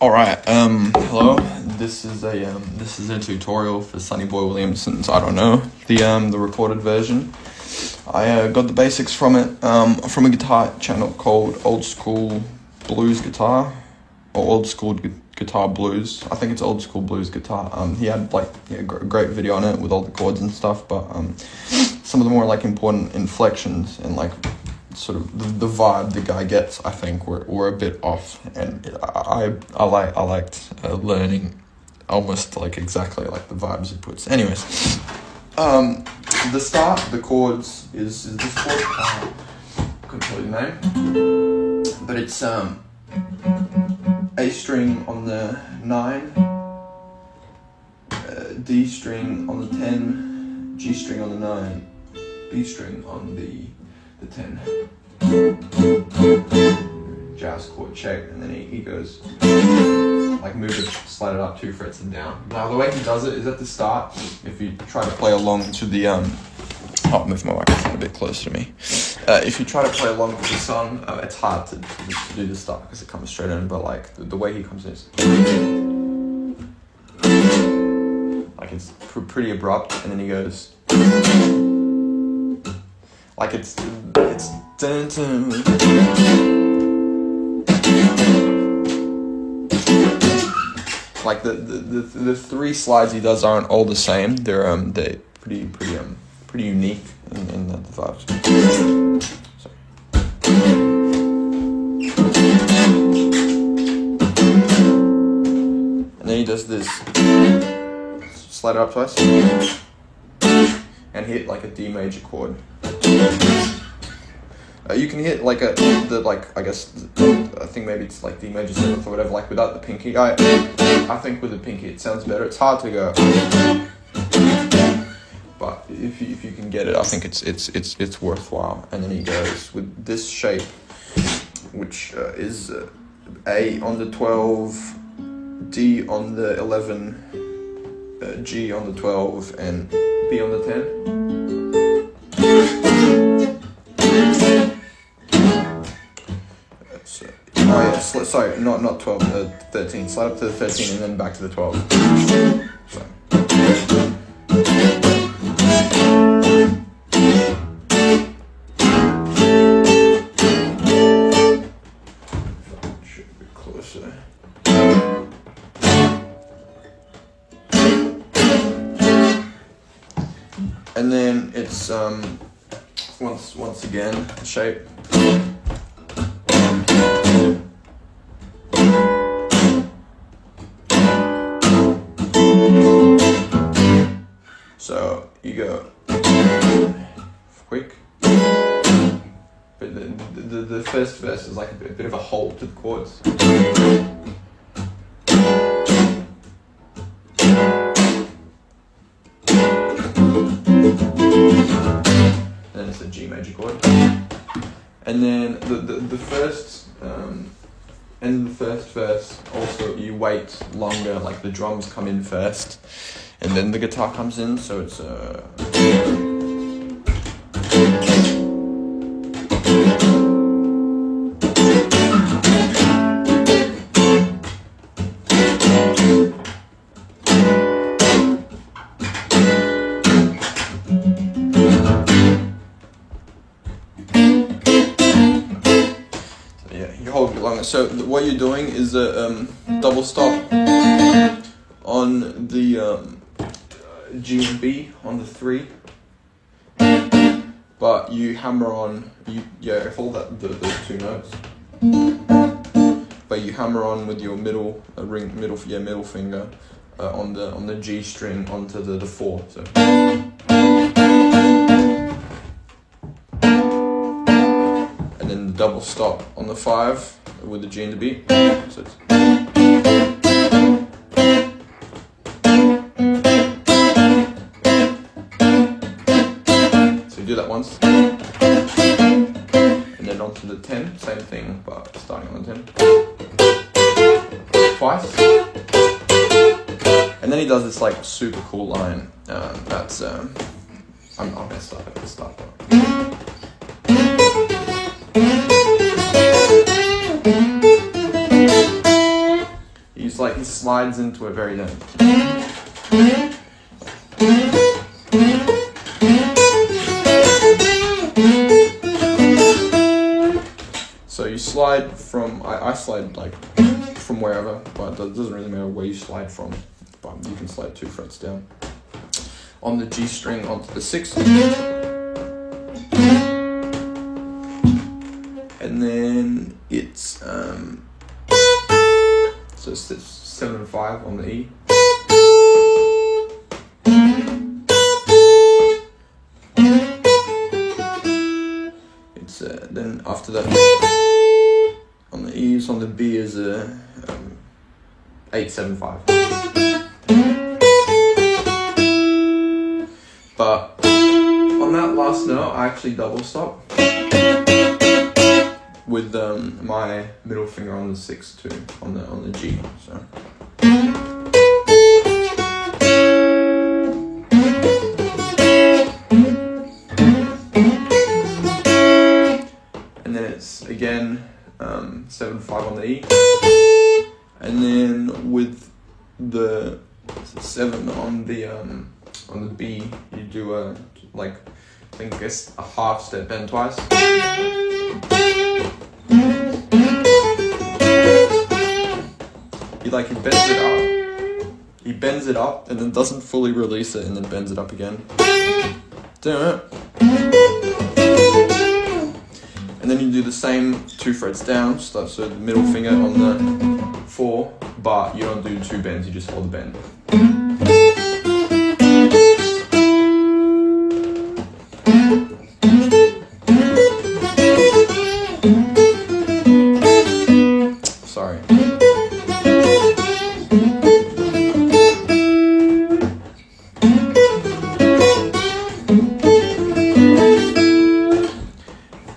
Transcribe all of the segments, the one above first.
Alright, hello. This is a tutorial for Sonny Boy Williamson's I Don't Know, the recorded version. I got the basics from it, from a guitar channel called Old School Blues Guitar, or Old School Guitar Blues. I think it's Old School Blues Guitar. He had a great video on it with all the chords and stuff, but some of the more important inflections and sort of the vibe the guy gets, I think, were a bit off, and I liked learning almost exactly the vibes he puts. Anyways, the start, the chords is this chord. Couldn't tell you the name, but it's A string on the 9, D string on the 10, G string on the 9, B string on the 10. Jazz chord check, and then he goes move it, slide it up 2 frets and down. Now the way he does it is at the start. If you try to play along to the I'll move my microphone a bit closer to me. If you try to play along with the song, it's hard to do the start because it comes straight in. But the way he comes in is it's pretty abrupt, and then he goes it's dun, dun. The 3 slides he does aren't all the same. They're pretty unique in the vibes. Sorry. And then he does this, slide it up twice, and hit a D major chord. You can hit I think maybe it's D major 7th or whatever, without the pinky. I think with the pinky it sounds better. It's hard to go, but if you can get it, I think it's worthwhile. And then he goes with this shape, which is A on the 12, D on the 11, G on the 12, and B on the 10. Sorry, not 12, 13. Slide up to the 13 and then back to the 12. So. Should be closer. And then it's once again the shape. So you go quick, but the first verse is a bit of a hold to the chords. Then it's a G major chord, and then the first end of the first verse also you wait longer, the drums come in first. And then the guitar comes in, so it's you hold it longer. So what you're doing is a double stop on the G and B on the 3, but you hammer on hold those 2 notes, but you hammer on with your middle finger on the G string onto the 4. So. And then the double stop on the 5 with the G and the B. So it's do that once, and then onto the 10, same thing, but starting on the 10. Twice. And then he does this super cool line, that's, I'm gonna start at the start though. like he slides into it very then. So you slide from, I slide like from wherever, but it doesn't really matter where you slide from, but you can slide 2 frets down on the G string onto the 6th. And then it's so it's 7 and 5 on the E. It's then after that on the E's, on the B is a 8, 7, 5. But on that last note, I actually double stop with my middle finger on the 6th too, on the G. So. And then it's again 7, 5 on the E, and then with the 7 on the B, you do a like I think it's a half step bend twice. He bends it up and then doesn't fully release it and then bends it up again. And then you do the same 2 frets down, so the middle finger on the 4, but you don't do 2 bends, you just hold the bend. Sorry.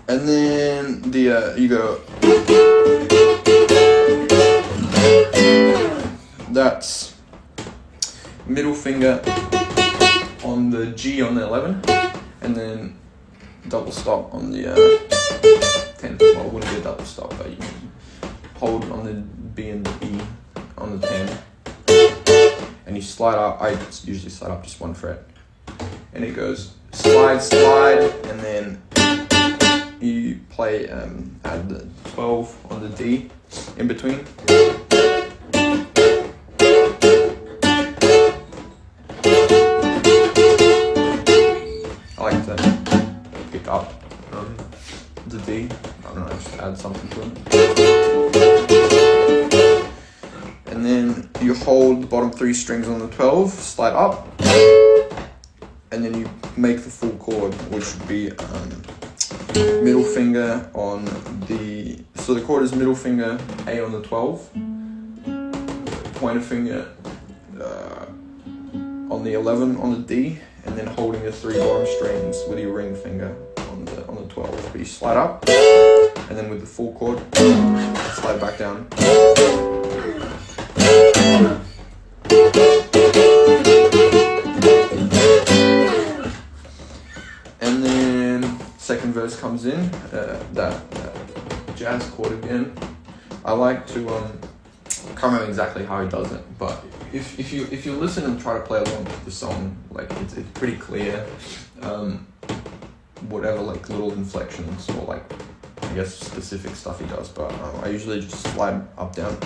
And then you go. That's middle finger on the G on the 11, and then double stop on the 10. Well, it wouldn't be a double stop, but you can hold on the B and the E on the 10, and you slide up. I usually slide up just 1 fret, and it goes slide, slide, and then you play add the 12 on the D in between. I like to pick up the D. I don't know, just add something to it. And then you hold the bottom 3 strings on the 12, slide up, and then you make the full chord, which would be middle finger on the, so the chord is middle finger A on the 12, pointer finger on the 11 on the D, and then holding the 3 bottom strings with your ring finger on the 12. But you slide up, and then with the full chord, slide back down. And then second verse comes in, that jazz chord again. I like to, I can't remember exactly how he does it, but if you listen and try to play along with the song, like it's pretty clear, whatever like little inflections or like I guess specific stuff he does, but I usually just slide up, down.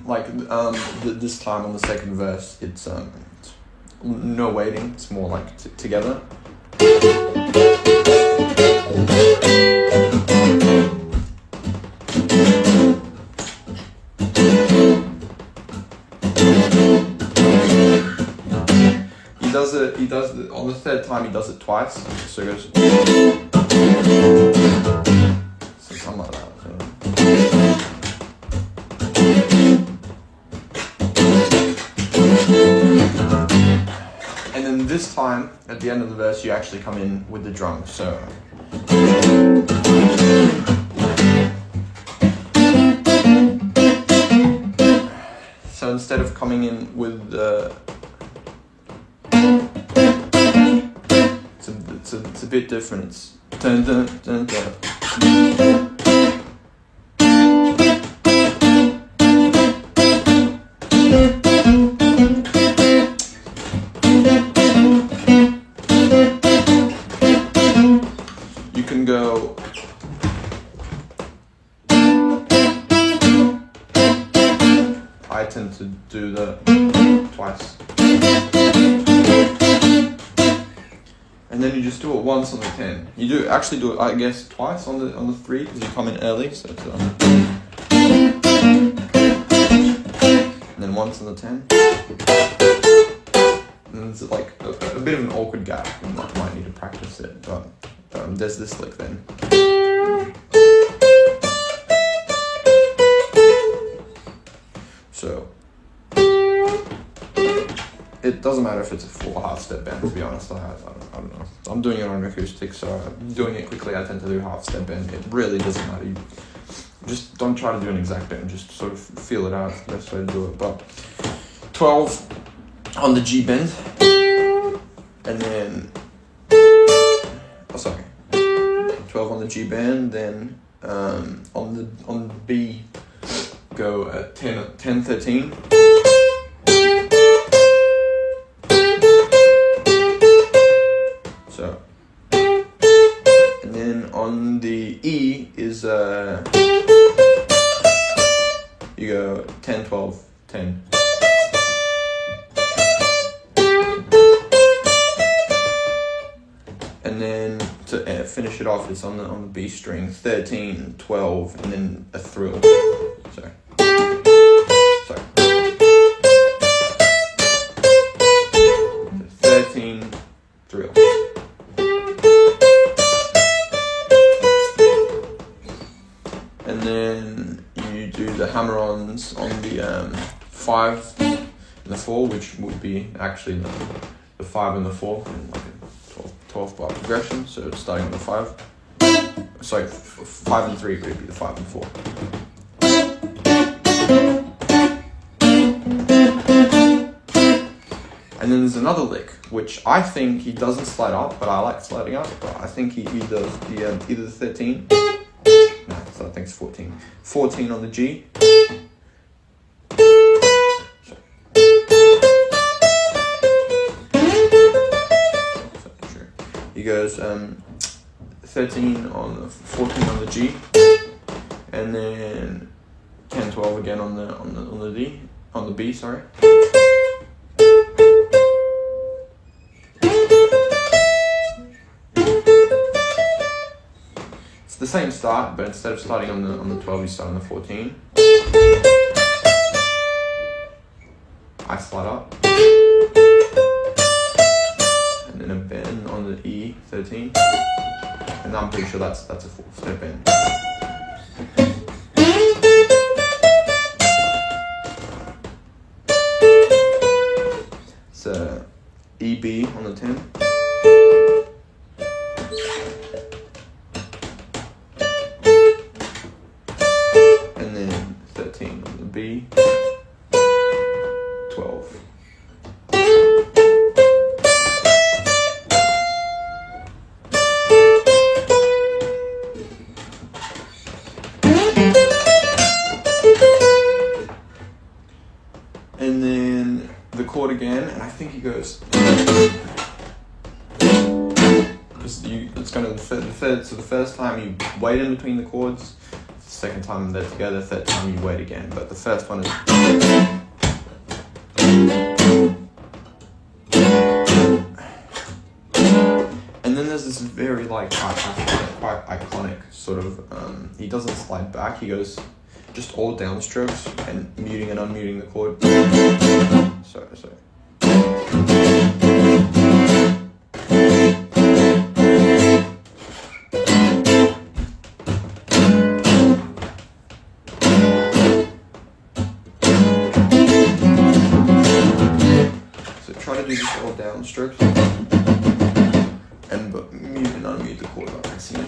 Like this time on the second verse, it's no waiting. It's more like together. He does it on the third time. He does it twice. So it goes. So something like that. And then this time, at the end of the verse, you actually come in with the drum. So instead of coming in with the, it's a bit different. dun, dun, dun, dun. You can go. I tend to do that twice. And then you just do it once on the 10. You do actually do it, I guess, twice on the 3 because you come in early. So it's, and then once on the 10. And it's like a bit of an awkward gap. You might need to practice it, but there's this lick then. So it doesn't matter if it's a full half step bend, to be honest. I don't know. I'm doing it on acoustic, so I'm doing it quickly. I tend to do half step bend. It really doesn't matter. You just don't try to do an exact bend. Just sort of feel it out. It's the best way to do it. But 12 on the G bend, and then 12 on the G bend. Then on the B, go at 10 13. So, and then on the E is you go 10 12 10. And then to finish it off, it's on the B string 13 12 and then a thrill. Sorry. 13 thrill. And then you do the hammer-ons on the 5 and the 4, which would be actually the 5 and the 4 in like a 12 bar progression. So it's starting on the 5. Sorry, 5 and 3 would be the 5 and 4. And then there's another lick, which I think he doesn't slide up, but I like sliding up. But I think he does either the 13. No, so I think it's 14. 14 on the G. He goes 13 on the 14 on the G, and then 10 12 again on the D, on the B. Sorry. It's the same start, but instead of starting on the 12, you start on the 14. I slide up, and then a bend on the E 13, and I'm pretty sure that's a full step bend. So EB on the 10. And then 13 on the B, 12. And then the chord again, and I think he goes, because it's kind of the third, so the first time you wait in between the chords, the second time they're together, third time you wait again, but the first one is, and then there's this very like quite iconic sort of, he doesn't slide back, he goes just all downstrokes and muting and unmuting the chord. So. So try to do this all downstrokes and but mute and unmute the chord like I see it.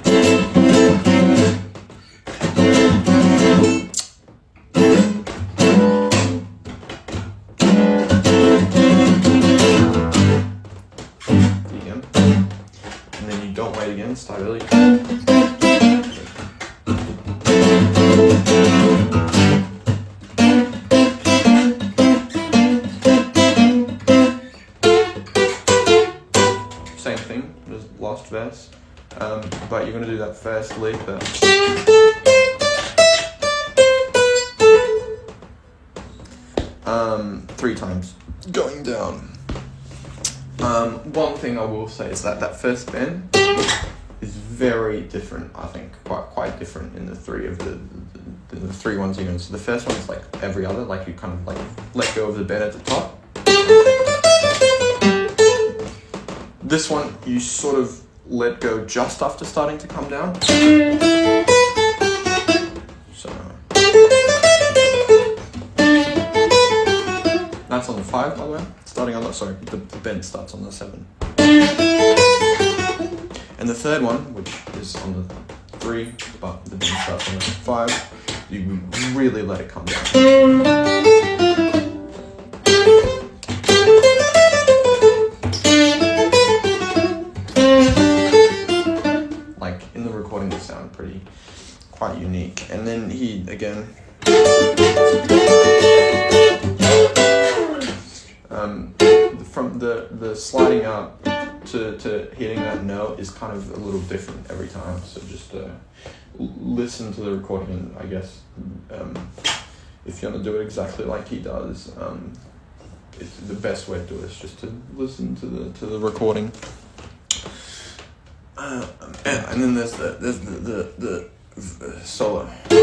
Start early. but you're going to do that first lick there. 3 times, going down. One thing I will say is that first bend is very different. I think quite different in the three ones you know. So the first one is like every other, like you kind of like let go of the bend at the top. This one you sort of let go just after starting to come down. So that's on the 5, by the way. Starting on the, sorry, the bend starts on the 7. And the third one, which is on the 3, but the bend starts on the 5, you really let it come down. Like in the recording, they sound quite unique. And then he again. From the sliding up to hitting that note is kind of a little different every time. So just listen to the recording, and I guess if you want to do it exactly like he does, it's the best way to do it is just to listen to the recording. And then there's the solo, the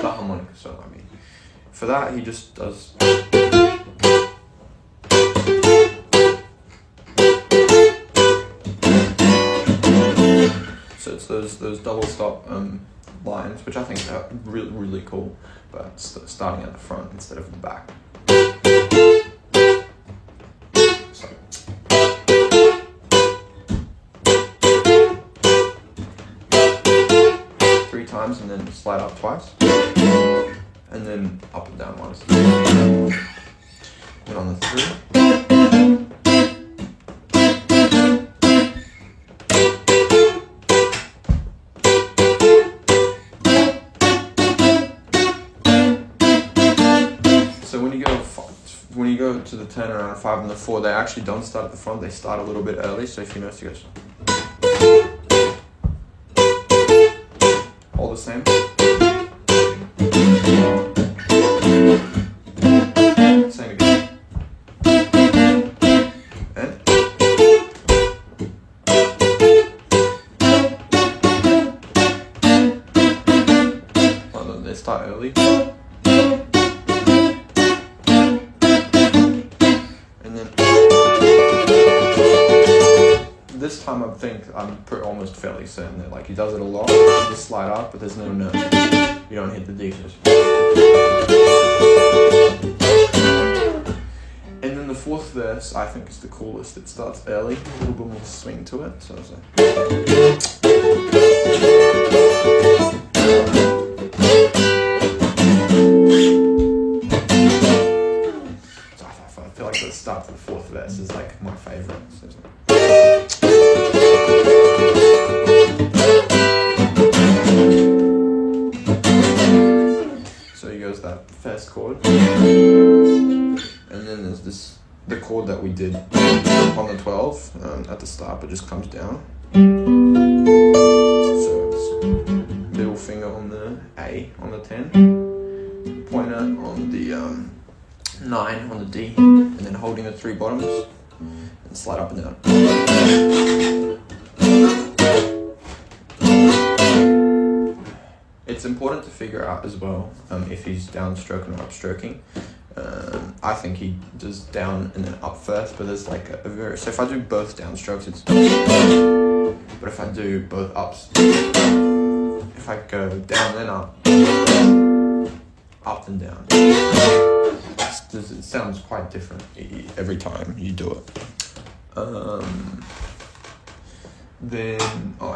harmonica solo. I mean, for that he just does. So it's those double stop lines, which I think are really cool, but starting at the front instead of the back. So. 3 times and then slide up twice, and then up and down once. And on the 3. When you go to the turnaround 5 and the 4, they actually don't start at the front, they start a little bit early. So if you notice, it goes all the same. Same again. And they start early. This time I think I'm almost fairly certain that like he does it a lot. You just slide up, but there's no note. You don't hit the D's. And then the 4th verse I think is the coolest. It starts early, a little bit more swing to it. So it's like. So I feel like the start to the 4th verse is like my favorite. So it's like, so he goes that first chord, and then there's the chord that we did on the 12 at the start, but just comes down. So it's middle finger on the A on the 10, pointer on the 9 on the D, and then holding the 3 bottoms and slide up and down. It's important to figure out as well if he's downstroking or upstroking. I think he does down and then up first, but there's like a very, so if I do both downstrokes it's, but if I do both ups, if I go down then up then down, it sounds quite different every time you do it. Then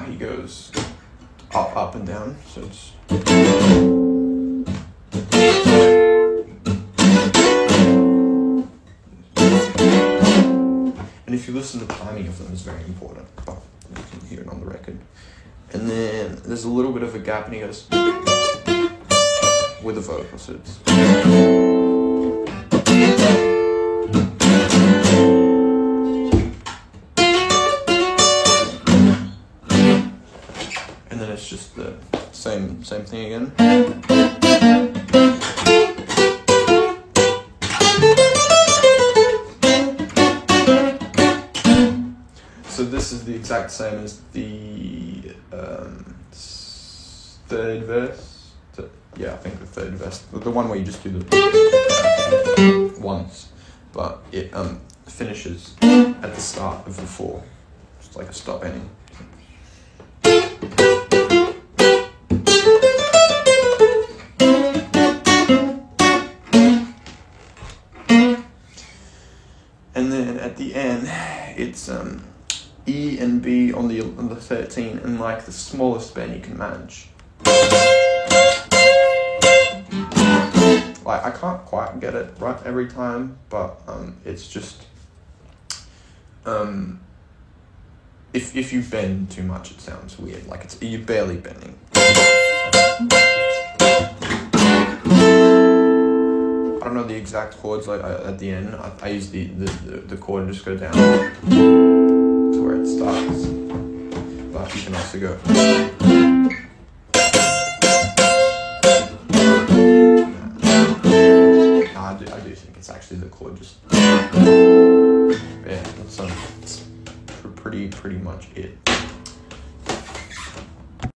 he goes up and down, so it's and if you listen to the timing of them, it's very important, but you can hear it on the record. And then there's a little bit of a gap and he goes with the vocal, so it's thing again. So this is the exact same as the third verse. Yeah, I think the third verse, the one where you just do the once, but it finishes at the start of the 4. It's like a stop ending. And then at the end, it's E and B on the 13, and like the smallest bend you can manage. Like I can't quite get it right every time, but it's just if you bend too much, it sounds weird. Like you're barely bending. I don't know the exact chords. Like at the end, I use the chord and just go down to where it starts. But you can also go. I do think it's actually the chord. Just yeah. So it's pretty much it.